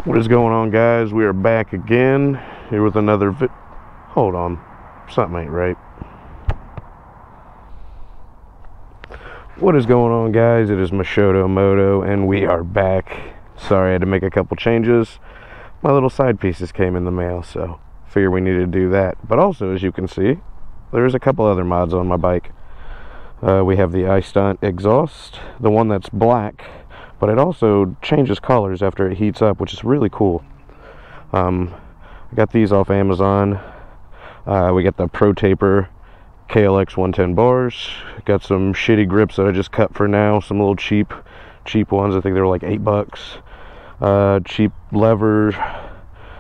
What is going on, guys? We are back again here with another hold on, something ain't right. What is going on, guys? It is MishotoMoto and we are back. Sorry, I had to make a couple changes. My little side pieces came in the mail, so figure we needed to do that. But also, as you can see, there's a couple other mods on my bike. We have the iStunt exhaust, the one that's black, but it also changes colors after it heats up, which is really cool. I got these off Amazon. We got the Pro Taper KLX 110 bars. Got some shitty grips that I just cut for now. Some little cheap ones. I think they were like $8. Cheap levers.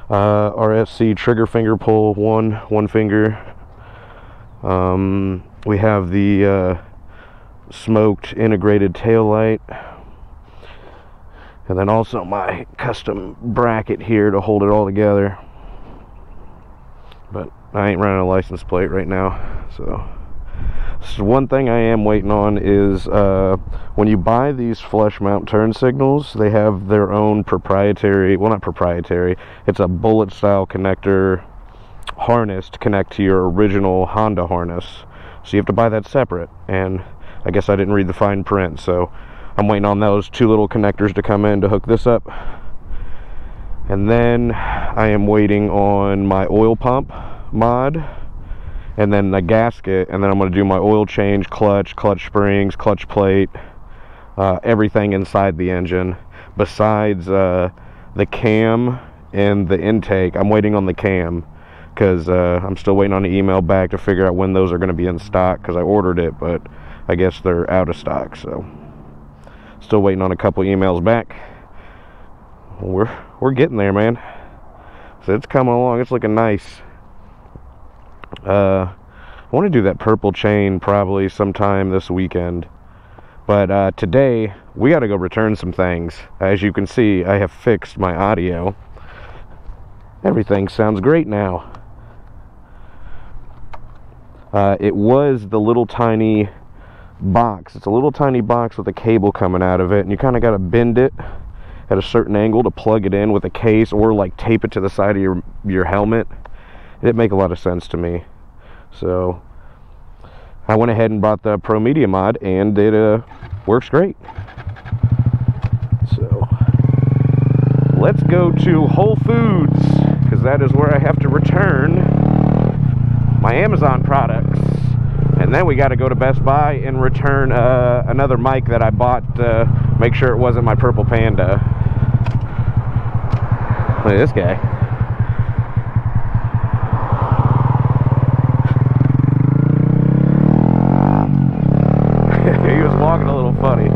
RSC trigger finger pull, one finger. We have the smoked integrated tail light. And then also my custom bracket here to hold it all together. But I ain't running a license plate right now. So one thing I am waiting on is when you buy these flush mount turn signals, they have their own proprietary, well, not proprietary, it's a bullet style connector harness to connect to your original Honda harness. So you have to buy that separate. And I guess I didn't read the fine print, so I'm waiting on those two little connectors to come in to hook this up. And then I am waiting on my oil pump mod, and then the gasket, and then I'm going to do my oil change, clutch springs, clutch plate, everything inside the engine. Besides the cam and the intake, I'm waiting on the cam, because I'm still waiting on the email back to figure out when those are going to be in stock, because I ordered it, but I guess they're out of stock, so still waiting on a couple emails back. We're getting there, man. So it's coming along. It's looking nice. I want to do that purple chain probably sometime this weekend. But today we got to go return some things. As you can see, I have fixed my audio. Everything sounds great now. It was the little tiny box. It's a little tiny box with a cable coming out of it, and you kind of got to bend it at a certain angle to plug it in with a case, or like tape it to the side of your helmet. It didn't make a lot of sense to me, so I went ahead and bought the Pro Media mod, and it works great. So let's go to Whole Foods, because that is where I have to return my Amazon products. And then we got to go to Best Buy and return another mic that I bought to make sure it wasn't my Purple Panda. Look at this guy. He was walking a little funny.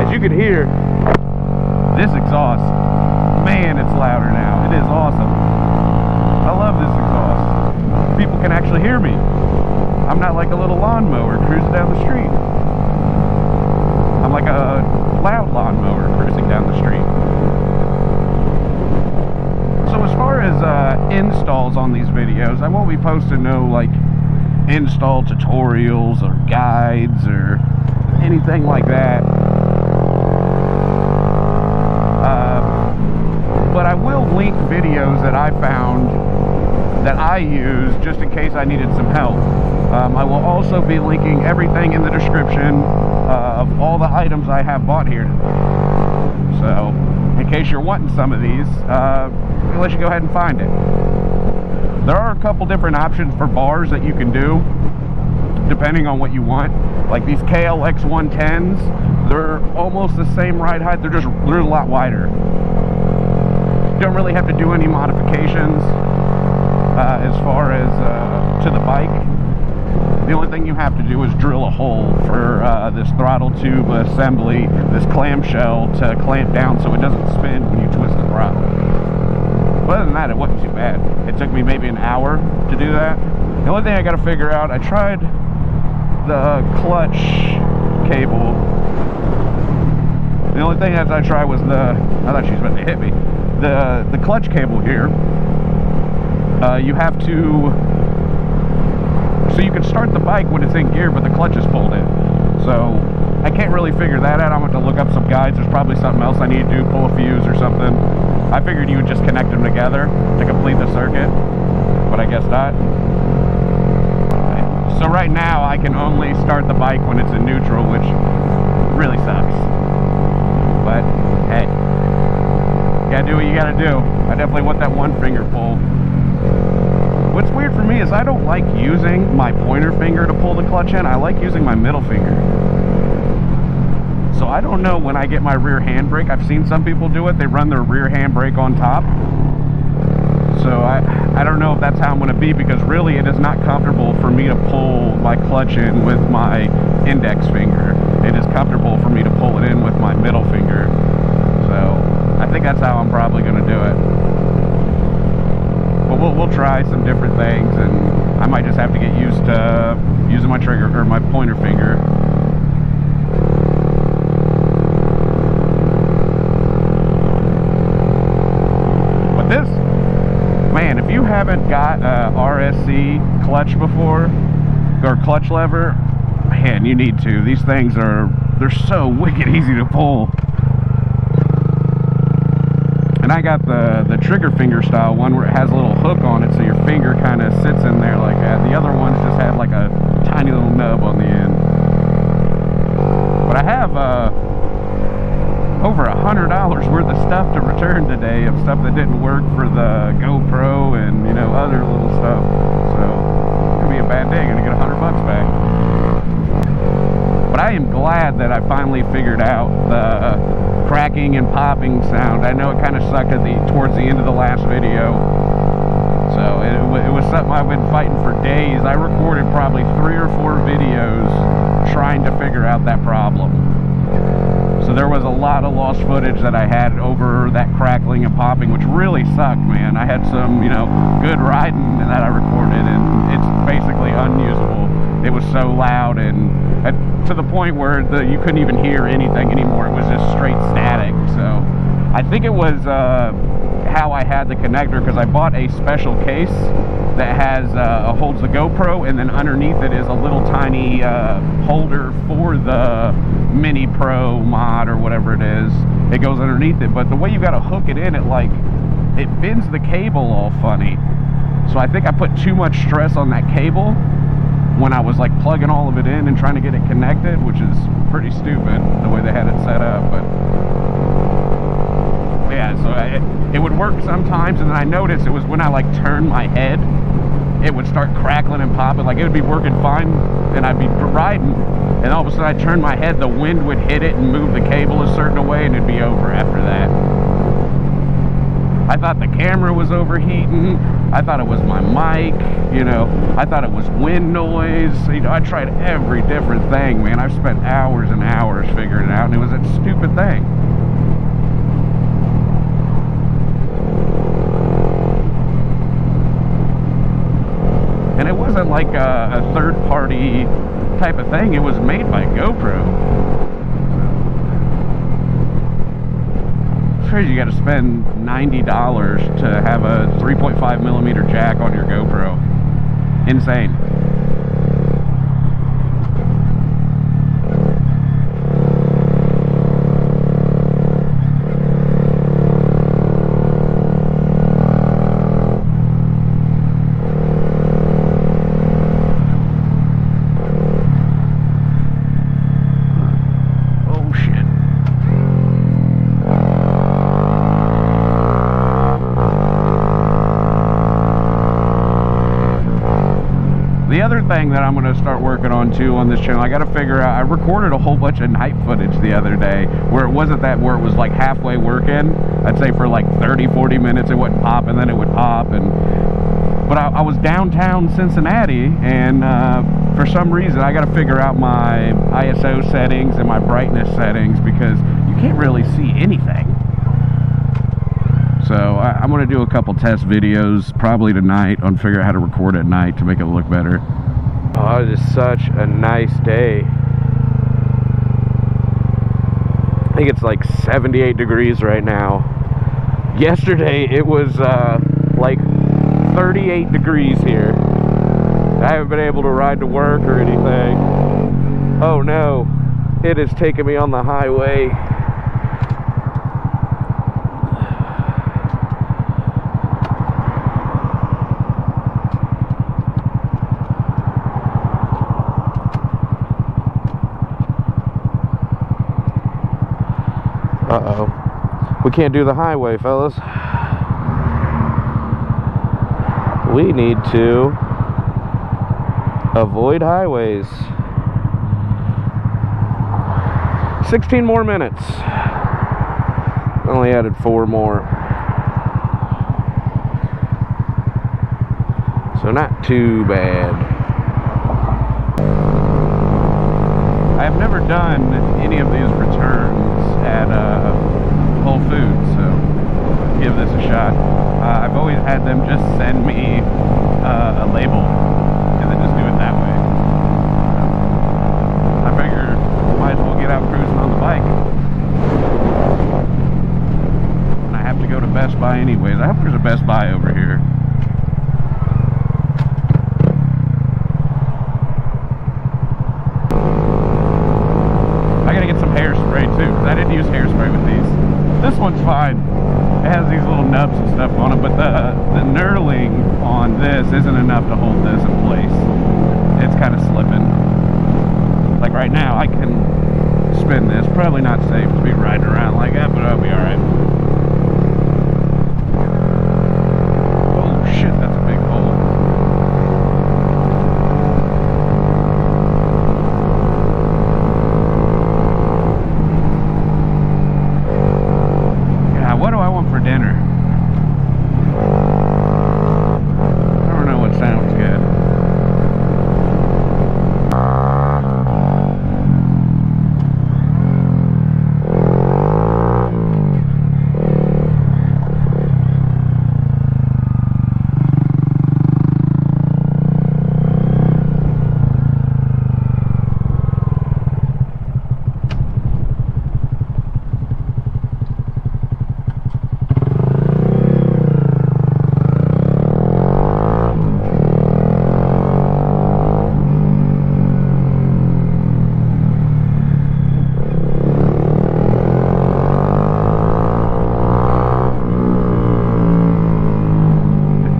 As you can hear, this exhaust, man, it's louder now. It is awesome. I love this exhaust. People can actually hear me. I'm not like a little lawnmower cruising down the street. I'm like a loud lawnmower cruising down the street. So as far as installs on these videos, I won't be posting no like install tutorials or guides or anything like that. But I will link videos that I found that I use just in case I needed some help. I will also be linking everything in the description of all the items I have bought here today. So in case you're wanting some of these, I'll let you go ahead and find it. There are a couple different options for bars that you can do depending on what you want. Like these KLX 110s, they're almost the same ride height, they're a lot wider. You don't really have to do any modifications as far as to the bike. The only thing you have to do is drill a hole for this throttle tube assembly, this clamshell, to clamp down so it doesn't spin when you twist the throttle. But other than that, it wasn't too bad. It took me maybe an hour to do that. The only thing I got to figure out, I tried the clutch cable. The only thing that I tried was I thought she was about to hit me. The clutch cable here, you have to, so you can start the bike when it's in gear, but the clutch is pulled in. So I can't really figure that out. I'm going to look up some guides. There's probably something else I need to do, pull a fuse or something. I figured you would just connect them together to complete the circuit, but I guess not. So right now I can only start the bike when it's in neutral, which really sucks. But hey, you gotta do what you gotta do. I definitely want that one finger pull. What's weird for me is I don't like using my pointer finger to pull the clutch in. I like using my middle finger. So I don't know when I get my rear handbrake. I've seen some people do it. They run their rear handbrake on top. So I don't know if that's how I'm going to be, because really it is not comfortable for me to pull my clutch in with my index finger. It is comfortable for me to pull it in with my middle finger. So I think that's how I'm probably going to do it. But we'll try some different things, and I might just have to get used to using my trigger or my pointer finger. But this, man, if you haven't got a RSC clutch before, or clutch lever, man, you need to. These things they're so wicked easy to pull. And I got the trigger finger style one where it has a little hook on it, so your finger kind of sits in there like that. The other ones just had like a tiny little nub on the end. But I have over $100 worth of stuff to return today, of stuff that didn't work for the GoPro and, you know, other little stuff. So it's gonna be a bad day. Gonna get $100 back. But I am glad that I finally figured out the cracking and popping sound. I know it kind of sucked at towards the end of the last video. So it was something I've been fighting for days. I recorded probably 3 or 4 videos trying to figure out that problem. So there was a lot of lost footage that I had over that crackling and popping, which really sucked, man. I had some, you know, good riding that I recorded, and it's basically unusable. It was so loud, and to the point where you couldn't even hear anything anymore. It was just straight static. So I think it was how I had the connector, because I bought a special case that has holds the GoPro, and then underneath it is a little tiny holder for the Mini Pro mod or whatever it is. It goes underneath it, but the way you got to hook it in, it bends the cable all funny. So I think I put too much stress on that cable when I was like plugging all of it in and trying to get it connected, which is pretty stupid the way they had it set up. But yeah, so it would work sometimes, and then I noticed it was when I like turned my head, it would start crackling and popping. Like it would be working fine and I'd be riding, and all of a sudden I'd turn my head, the wind would hit it and move the cable a certain way, and it'd be over after that. I thought the camera was overheating. I thought it was my mic, you know. I thought it was wind noise. You know, I tried every different thing, man. I've spent hours and hours figuring it out, and it was that stupid thing. And it wasn't like a third-party type of thing. It was made by GoPro. Crazy, you got to spend $90 to have a 3.5mm jack on your GoPro. Insane. The other thing that I'm going to start working on too on this channel, I got to figure out, I recorded a whole bunch of night footage the other day where it wasn't that, where it was like halfway working. I'd say for like 30-40 minutes it wouldn't pop, and then it would pop. But I was downtown Cincinnati, and for some reason I got to figure out my ISO settings and my brightness settings, because you can't really see anything. So I'm going to do a couple test videos probably tonight on figure out how to record at night to make it look better. Oh, it is such a nice day. I think it's like 78 degrees right now. Yesterday it was like 38 degrees here. I haven't been able to ride to work or anything. Oh no. it is taking me on the highway. Uh-oh. We can't do the highway, fellas. We need to avoid highways. 16 more minutes. Only added 4 more. So not too bad. I have never done any of these returns at Whole Foods, so give this a shot. I've always had them just send me a label and then just do it that way. So I figure might as well get out cruising on the bike. And I have to go to Best Buy anyways. I hope there's a Best Buy over here. I gotta get some hairspray too, because I didn't use hairspray with these. This one's fine. It has these little nubs and stuff on it, but the knurling on this isn't enough to hold this in place. It's kind of slipping. Like right now, I can spin this. Probably not safe to be riding around like that, but I'll be alright. Oh shit, that's a big hole. Yeah, what do I want for dinner? I don't know what sounds good.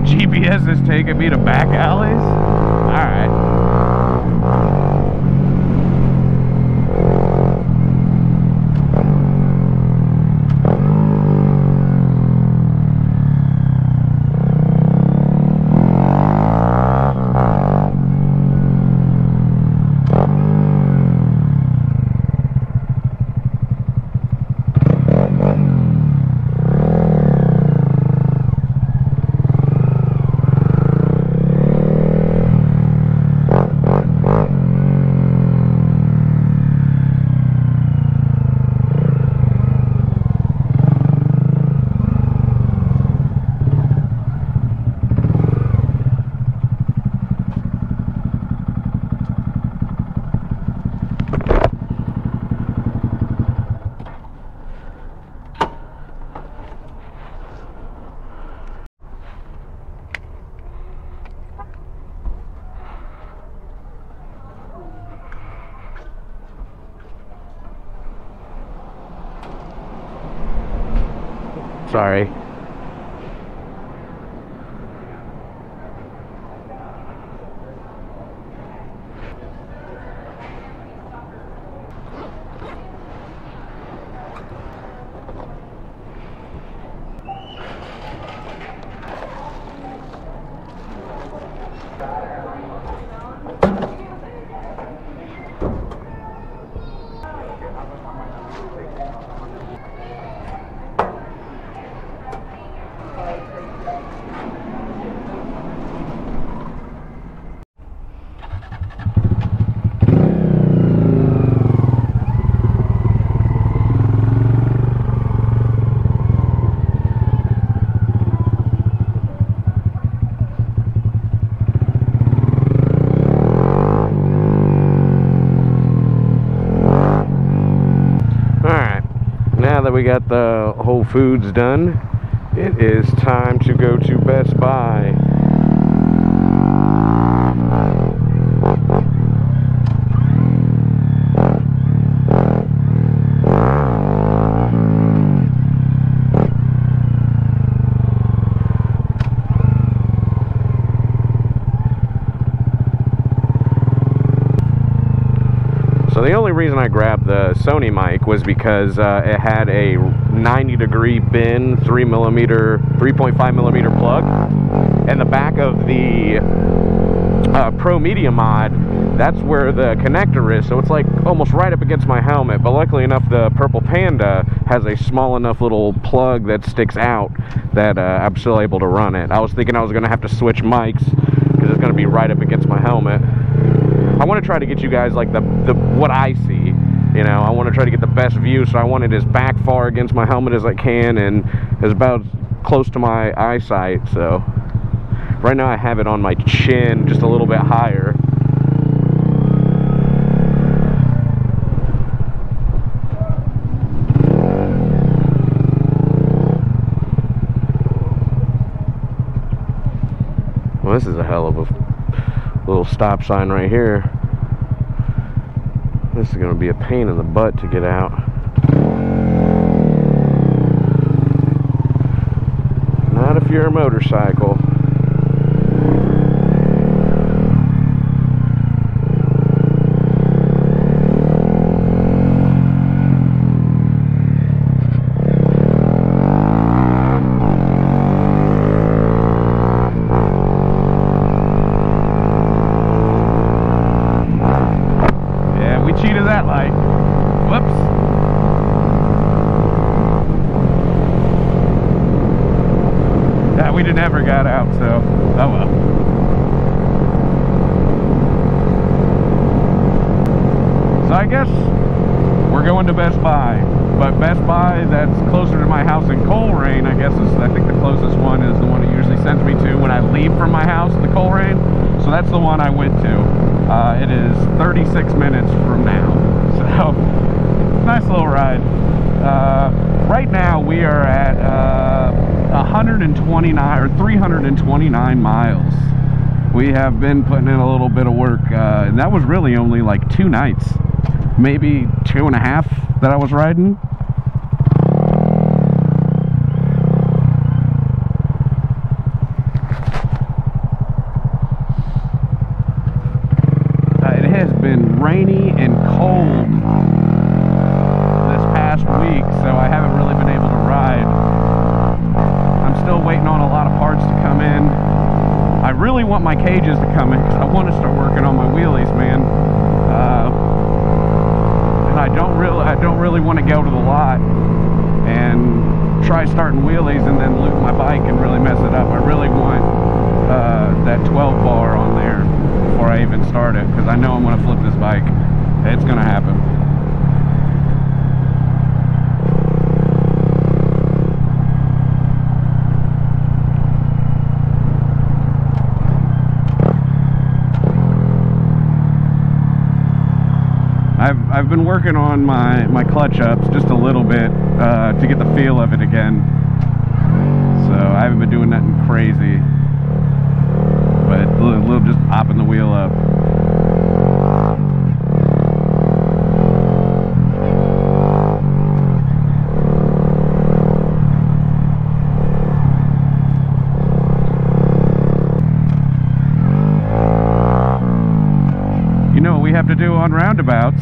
GPS is taking me to back alleys? Alright. Sorry. Now that we got the Whole Foods done, it is time to go to Best Buy. reason I grabbed the Sony mic was because it had a 90-degree bin 3.5 millimeter plug, and the back of the Pro Media Mod, that's where the connector is, so it's like almost right up against my helmet. But luckily enough, the Purple Panda has a small enough little plug that sticks out that I'm still able to run it. I was thinking I was going to have to switch mics because it's going to be right up against my helmet. I want to try to get you guys like the what I see, you know. I want to try to get the best view, so I want it as back far against my helmet as I can and as about close to my eyesight. So right now I have it on my chin, just a little bit higher. Well, this is a hell of a little stop sign right here. This is going to be a pain in the butt to get out. Not if you're a motorcycle. Never got out, so oh well. So I guess we're going to Best Buy, but Best Buy that's closer to my house in Coleraine, I guess I think the closest one is the one it usually sends me to when I leave from my house to Coleraine. So that's the one I went to. It is 36 minutes from now, so nice little ride. Right now we are at 129 or 329 miles. We have been putting in a little bit of work, and that was really only like 2 nights, maybe 2.5 that I was riding. It has been rainy and cold this past week, so I haven't really been able to ride. Still waiting on a lot of parts to come in. I really want my cages to come in because I want to start working on my wheelies, man. And I don't really want to go to the lot and try starting wheelies and then loop my bike and really mess it up. I really want that 12 bar on there before I even start it, because I know I'm going to flip this bike. It's going to happen. I've been working on my clutch ups just a little bit to get the feel of it again. So I haven't been doing nothing crazy, but a little just popping the wheel up. You know what we have to do on roundabouts?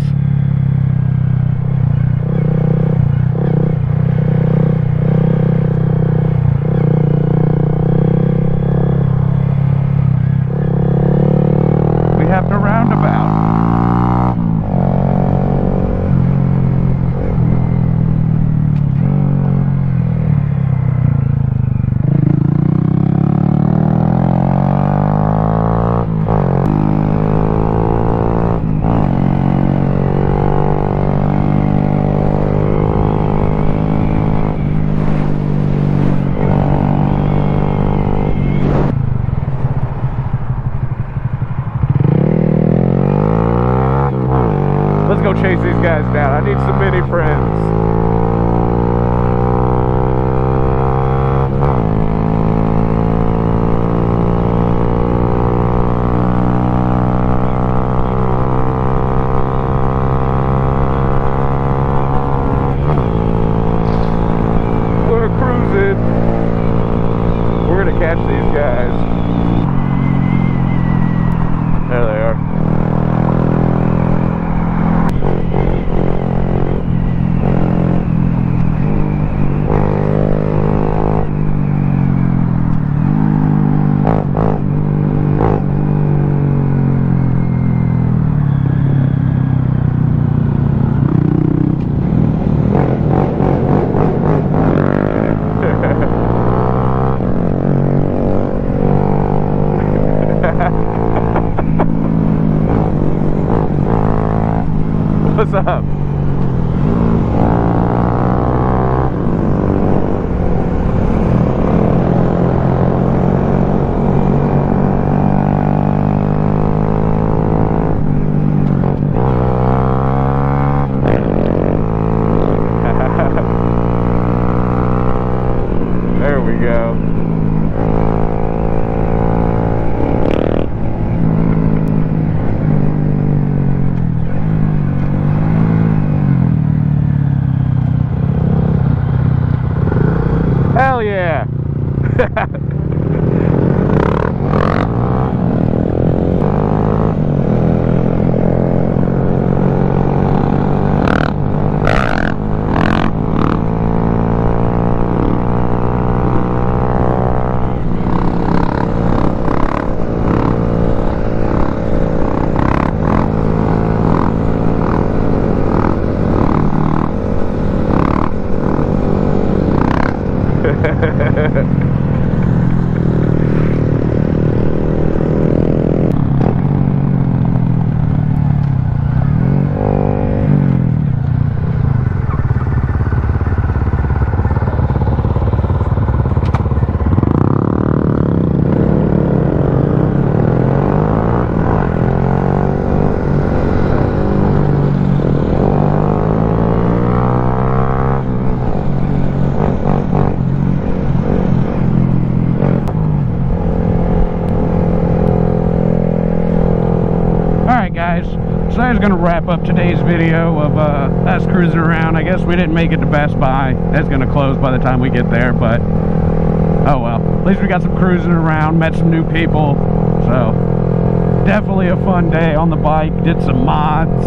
So I was going to wrap up today's video of us cruising around. I guess we didn't make it to Best Buy. It's going to close by the time we get there, but oh well. At least we got some cruising around, met some new people. So definitely a fun day on the bike. Did some mods.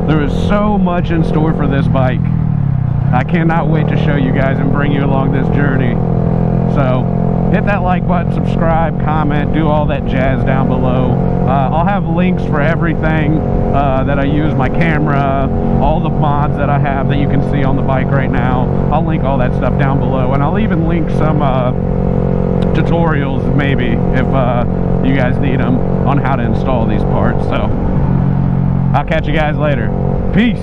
There is so much in store for this bike. I cannot wait to show you guys and bring you along this journey. So hit that like button, subscribe, comment, do all that jazz down below. I'll have links for everything that I use, my camera, all the mods that I have that you can see on the bike right now. I'll link all that stuff down below, and I'll even link some tutorials maybe if you guys need them on how to install these parts. So I'll catch you guys later. Peace.